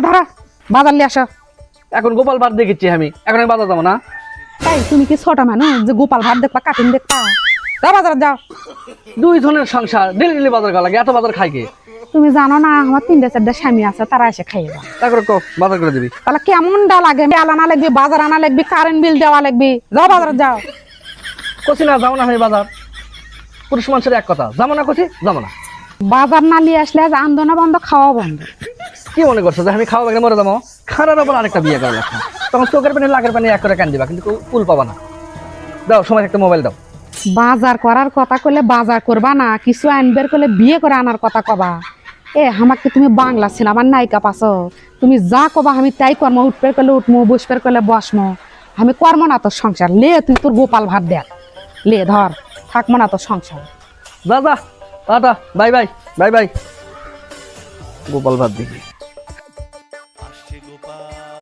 ধরা বাজার নিয়ে আসো। এখন গোপাল ভাত দেখেছি আমি, এখন আমি বাজার যাবো না? তাই তুমি কি ছোট মানুষ যে গোপাল ভাত দেখবা কার্টুন দেখবা? যাও বাজারে যাও। 2 জনের সংসার, ডেলি ডেলি বাজার করা লাগে, এত বাজার খাই কে? তুমি জানো না আমার 3-4টা স্বামী আছে, তারা এসে খাইয়ে দাও। তারপরে বাজার করে দিবি। তাহলে কেমনটা লাগে? তেল আনা লাগবে, বাজার আনা লাগবে, কারেন্ট বিল দেওয়া লাগবে। যাও বাজারে যাও। কছি না যাবো না আমি বাজার, পুরুষ মানুষের এক কথা, যাবো না কছি যাবো না। বাজার না নিয়ে আসলে আজ আন্দোলন বন্ধ, খাওয়া বন্ধ। কি মনে করছো যে আমি খাওয়া বাগে মরে যাবো? খানার ওপর আরেকটা বিয়ে করা লাগবে, তখন চোখের পানি লাখের পানি এক করে কান দিবা, কিন্তু কুল পাবা না। দাও সময় একটা মোবাইল দাও। বাজার করার কথা কইলে বাজার করবা না, কিছু আনবের করলে বিয়ে করে আনার কথা কবা। আমাকে তুমি বাংলা সিনেমার নায়িকা পাছো, তুমি যা কবা আমি তাই কর্ম, উঠপের করলে উঠমো, বসপের করলে বসমো। আমি কর্ম না তোর সংসার, লে তুই তোর গোপাল ভাত দেখ, লে ধর, থাকবো না তোর সংসার। যা যা, tata, bye bye, bye bye. Gopal ভাত দিবি।